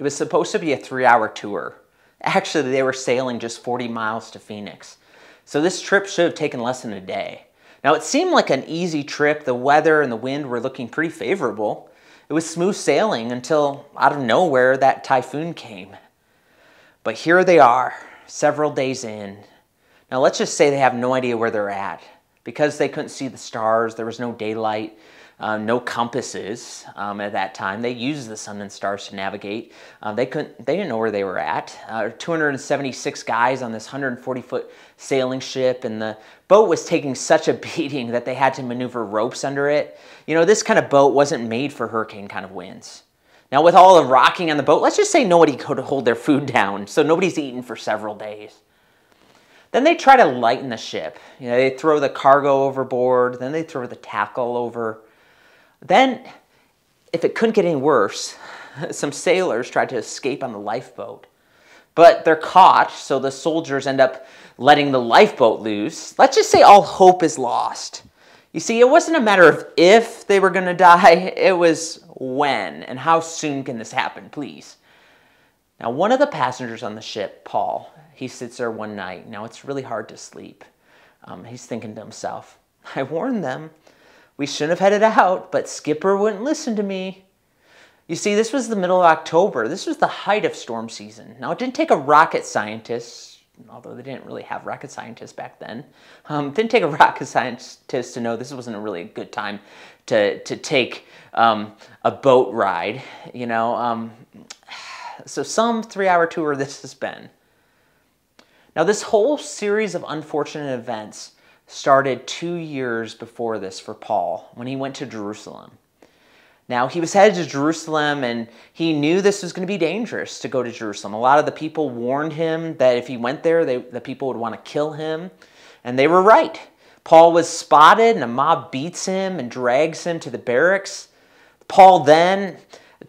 was supposed to be a 3-hour tour. Actually, they were sailing just 40 miles to Phoenix. So this trip should have taken less than a day. Now, it seemed like an easy trip. The weather and the wind were looking pretty favorable. It was smooth sailing until out of nowhere that typhoon came. But here they are, several days in. Now, let's just say they have no idea where they're at. Because they couldn't see the stars, there was no daylight, no compasses at that time. They used the sun and stars to navigate. They didn't know where they were at. 276 guys on this 140-foot sailing ship, and the boat was taking such a beating that they had to maneuver ropes under it. You know, this kind of boat wasn't made for hurricane kind of winds. Now, with all the rocking on the boat, let's just say nobody could hold their food down, so nobody's eaten for several days. Then they try to lighten the ship. You know, they throw the cargo overboard, then they throw the tackle over. Then, if it couldn't get any worse, some sailors tried to escape on the lifeboat. But they're caught, so the soldiers end up letting the lifeboat loose. Let's just say all hope is lost. You see, it wasn't a matter of if they were going to die, it was when, and how soon can this happen, please. Now, one of the passengers on the ship, Paul, he sits there one night. Now, it's really hard to sleep. He's thinking to himself, I warned them. We shouldn't have headed out, but Skipper wouldn't listen to me. You see, this was the middle of October. This was the height of storm season. Now, it didn't take a rocket scientist, although they didn't really have rocket scientists back then. It didn't take a rocket scientist to know this wasn't a really good time to take a boat ride, you know. So some 3-hour tour this has been. Now, this whole series of unfortunate events started 2 years before this for Paul, when he went to Jerusalem. Now, he was headed to Jerusalem, and he knew this was going to be dangerous to go to Jerusalem. A lot of the people warned him that if he went there, the people would want to kill him, and they were right. Paul was spotted, and a mob beats him and drags him to the barracks. Paul then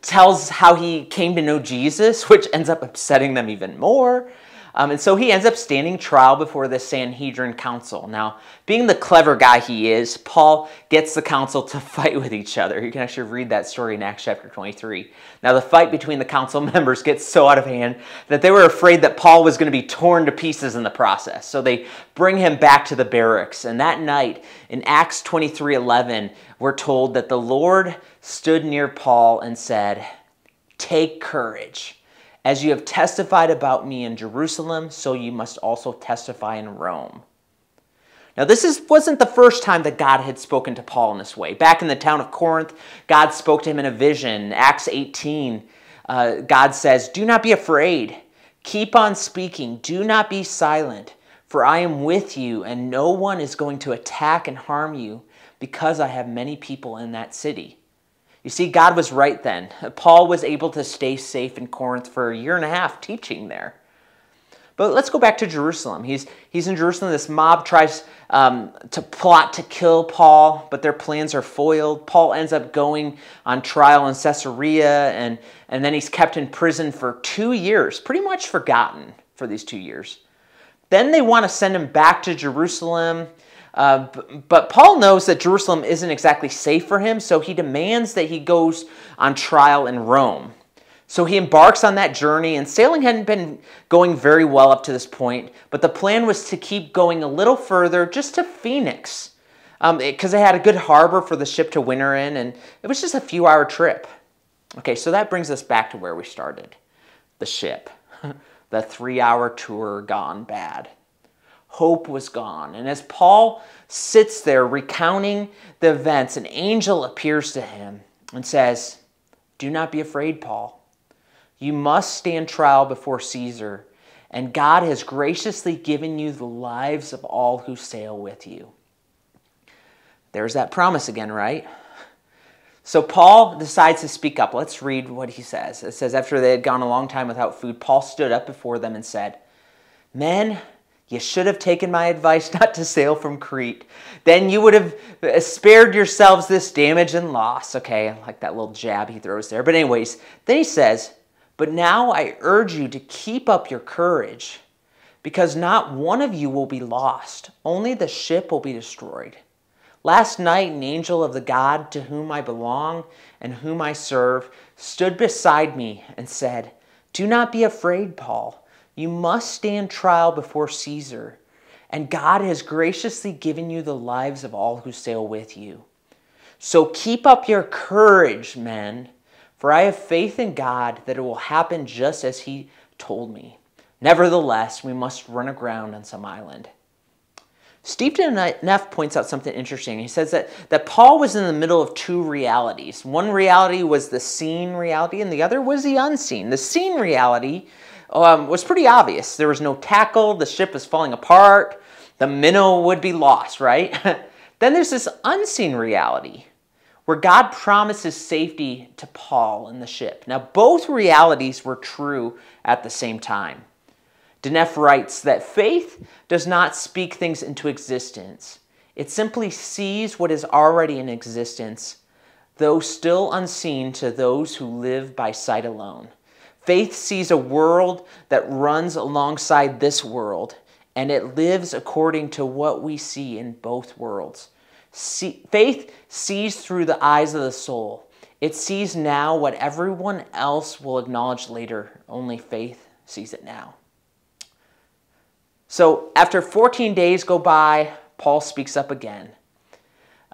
tells how he came to know Jesus, which ends up upsetting them even more. And so he ends up standing trial before the Sanhedrin council. Now, being the clever guy he is, Paul gets the council to fight with each other. You can actually read that story in Acts chapter 23. Now, the fight between the council members gets so out of hand that they were afraid that Paul was going to be torn to pieces in the process. So they bring him back to the barracks. And that night, in Acts 23:11, we're told that the Lord stood near Paul and said, "Take courage. As you have testified about me in Jerusalem, so you must also testify in Rome." Now, this wasn't the first time that God had spoken to Paul in this way. Back in the town of Corinth, God spoke to him in a vision. Acts 18, God says, "Do not be afraid. Keep on speaking. Do not be silent, for I am with you, and no one is going to attack and harm you, because I have many people in that city." You see, God was right then. Paul was able to stay safe in Corinth for 1.5 years teaching there. But let's go back to Jerusalem. He's in Jerusalem. This mob tries to plot to kill Paul, but their plans are foiled. Paul ends up going on trial in Caesarea, and then he's kept in prison for 2 years, pretty much forgotten for these 2 years. Then they want to send him back to Jerusalem. But Paul knows that Jerusalem isn't exactly safe for him, so he demands that he goes on trial in Rome. So he embarks on that journey, and sailing hadn't been going very well up to this point, but the plan was to keep going a little further, just to Phoenix, because they had a good harbor for the ship to winter in, and it was just a few-hour trip. Okay, so that brings us back to where we started, the ship, the 3-hour tour gone bad. Hope was gone. And as Paul sits there recounting the events, an angel appears to him and says, "Do not be afraid, Paul. You must stand trial before Caesar, and God has graciously given you the lives of all who sail with you." There's that promise again, right? So Paul decides to speak up. Let's read what he says. It says, after they had gone a long time without food, Paul stood up before them and said, "Men, you should have taken my advice not to sail from Crete. Then you would have spared yourselves this damage and loss." Okay, I like that little jab he throws there. But anyways, then he says, "But now I urge you to keep up your courage, because not one of you will be lost. Only the ship will be destroyed. Last night, an angel of the God to whom I belong and whom I serve stood beside me and said, Do not be afraid, Paul. You must stand trial before Caesar, and God has graciously given you the lives of all who sail with you. So keep up your courage, men, for I have faith in God that it will happen just as he told me. Nevertheless, we must run aground on some island. Stephen Neff points out something interesting. He says that Paul was in the middle of two realities. One reality was the seen reality, and the other was the unseen. The seen reality was pretty obvious. There was no tackle. The ship was falling apart. The minnow would be lost, right? Then there's this unseen reality where God promises safety to Paul and the ship. Now, both realities were true at the same time. Neff writes that faith does not speak things into existence. It simply sees what is already in existence, though still unseen to those who live by sight alone. Faith sees a world that runs alongside this world, and it lives according to what we see in both worlds. Faith sees through the eyes of the soul. It sees now what everyone else will acknowledge later. Only faith sees it now. So after 14 days go by, Paul speaks up again.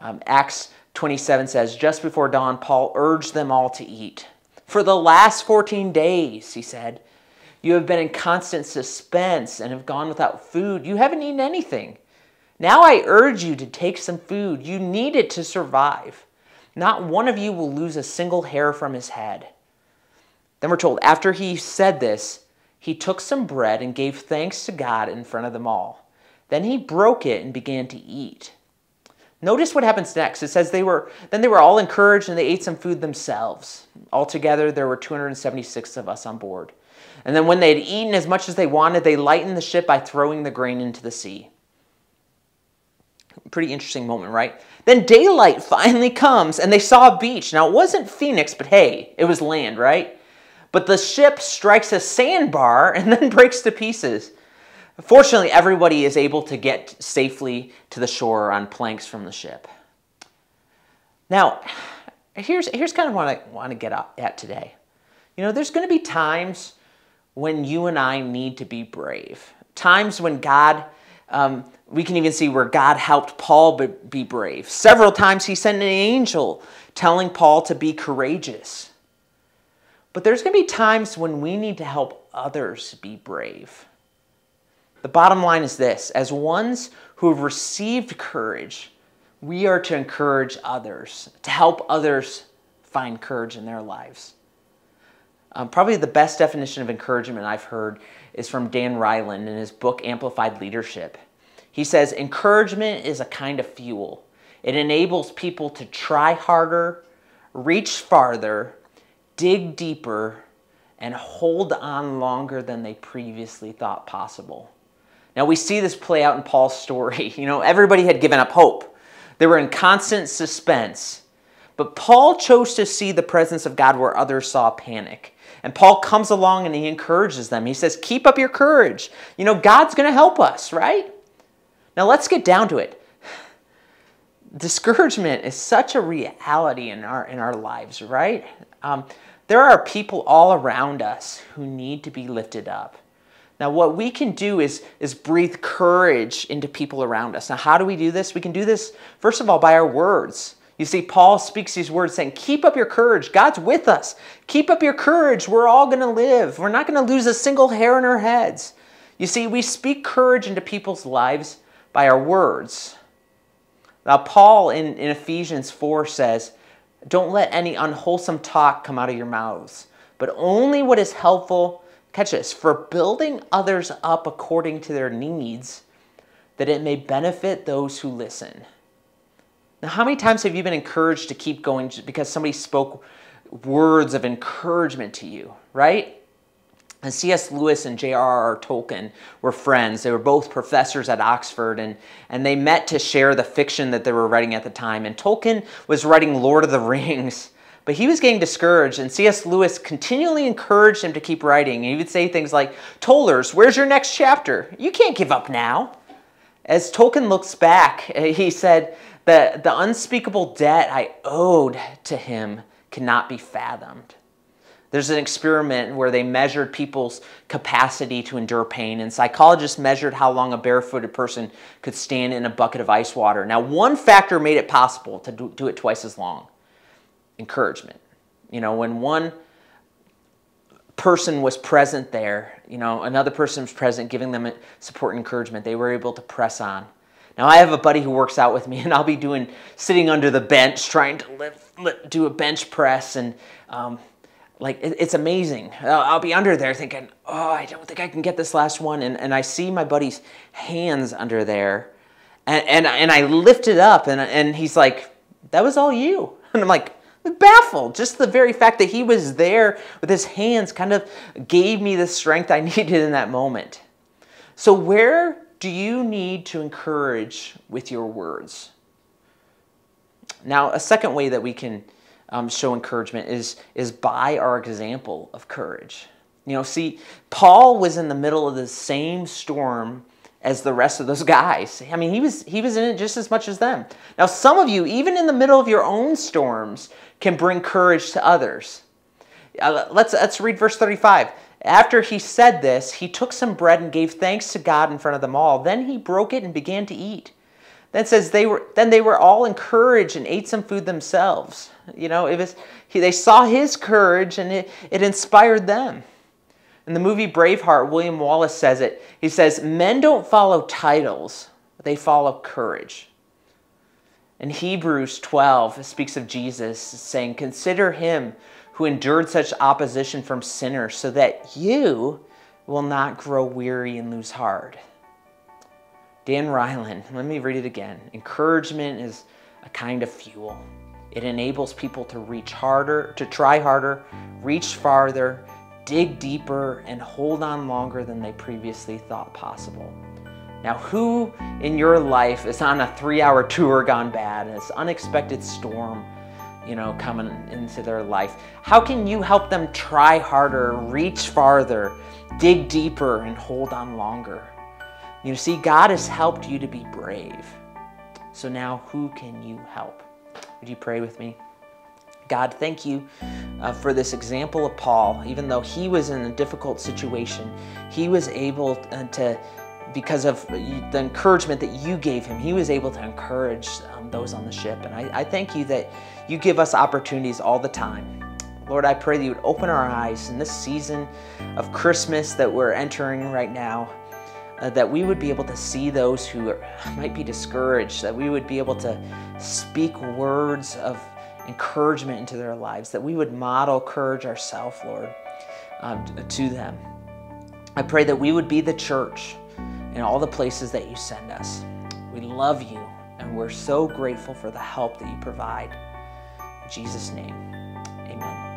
Acts 27 says, just before dawn, Paul urged them all to eat. For the last 14 days, he said, you have been in constant suspense and have gone without food. You haven't eaten anything. Now I urge you to take some food. You need it to survive. Not one of you will lose a single hair from his head. Then we're told, after he said this, he took some bread and gave thanks to God in front of them all. Then he broke it and began to eat. Notice what happens next. It says then they were all encouraged and they ate some food themselves. Altogether, there were 276 of us on board. And then when they had eaten as much as they wanted, they lightened the ship by throwing the grain into the sea. Pretty interesting moment, right? Then daylight finally comes and they saw a beach. Now, it wasn't Phoenix, but hey, it was land, right? But the ship strikes a sandbar and then breaks to pieces. Fortunately, everybody is able to get safely to the shore on planks from the ship. Now, here's kind of what I want to get at today. You know, there's going to be times when you and I need to be brave. Times when God, we can even see where God helped Paul be brave. Several times he sent an angel telling Paul to be courageous. But there's going to be times when we need to help others be brave. The bottom line is this: as ones who have received courage, we are to encourage others, to help others find courage in their lives. Probably the best definition of encouragement I've heard is from Dan Ryland in his book, Amplified Leadership. He says, encouragement is a kind of fuel. It enables people to try harder, reach farther, dig deeper, and hold on longer than they previously thought possible. Now we see this play out in Paul's story. You know, everybody had given up hope. They were in constant suspense. But Paul chose to see the presence of God where others saw panic. And Paul comes along and he encourages them. He says, keep up your courage. You know, God's going to help us, right? Now let's get down to it. Discouragement is such a reality in our lives, right? There are people all around us who need to be lifted up. Now, what we can do is breathe courage into people around us. Now, how do we do this? We can do this, first of all, by our words. You see, Paul speaks these words saying, keep up your courage. God's with us. Keep up your courage. We're all going to live. We're not going to lose a single hair in our heads. You see, we speak courage into people's lives by our words. Now, Paul in Ephesians 4 says, don't let any unwholesome talk come out of your mouths, but only what is helpful, catch this, for building others up according to their needs, that it may benefit those who listen. Now, how many times have you been encouraged to keep going because somebody spoke words of encouragement to you, right? And C.S. Lewis and J.R.R. Tolkien were friends. They were both professors at Oxford, and they met to share the fiction that they were writing at the time. And Tolkien was writing Lord of the Rings, but he was getting discouraged, and C.S. Lewis continually encouraged him to keep writing. And he would say things like, Tollers, where's your next chapter? You can't give up now. As Tolkien looks back, he said, the unspeakable debt I owed to him cannot be fathomed. There's an experiment where they measured people's capacity to endure pain, and psychologists measured how long a barefooted person could stand in a bucket of ice water. Now, one factor made it possible to do it twice as long: encouragement. When one person was present there, another person was present giving them support and encouragement, they were able to press on. Now, I have a buddy who works out with me, and I'll be sitting under the bench trying to do a bench press, and it's amazing. I'll be under there thinking, oh, I don't think I can get this last one, and I see my buddy's hands under there, and I lift it up, and he's like, that was all you. And I'm like, baffled. Just the very fact that he was there with his hands kind of gave me the strength I needed in that moment. So where do you need to encourage with your words? Now, a second way that we can show encouragement is by our example of courage. See, Paul was in the middle of the same storm as the rest of those guys. I mean, he was in it just as much as them. Now, some of you, even in the middle of your own storms, can bring courage to others. Let's read verse 35. After he said this, he took some bread and gave thanks to God in front of them all. Then he broke it and began to eat. Then it says they were all encouraged and ate some food themselves. They saw his courage and it inspired them. In the movie Braveheart, William Wallace says it. He says, men don't follow titles, they follow courage. In Hebrews 12, it speaks of Jesus saying, consider him who endured such opposition from sinners so that you will not grow weary and lose heart. Dan Ryland, let me read it again. Encouragement is a kind of fuel. It enables people to reach harder, to try harder, reach farther, dig deeper, and hold on longer than they previously thought possible. Now, who in your life is on a 3-hour tour gone bad and it's an unexpected storm, coming into their life? How can you help them try harder, reach farther, dig deeper, and hold on longer? See, God has helped you to be brave. So now, who can you help? Would you pray with me? God, thank you for this example of Paul. Even though he was in a difficult situation, he was able to, because of the encouragement that you gave him, he was able to encourage those on the ship. And I thank you that you give us opportunities all the time. Lord, I pray that you would open our eyes in this season of Christmas that we're entering right now, that we would be able to see those who might be discouraged, that we would be able to speak words of encouragement into their lives, that we would model courage ourselves, Lord, to them. I pray that we would be the church in all the places that you send us. We love you, and we're so grateful for the help that you provide. In Jesus' name, amen.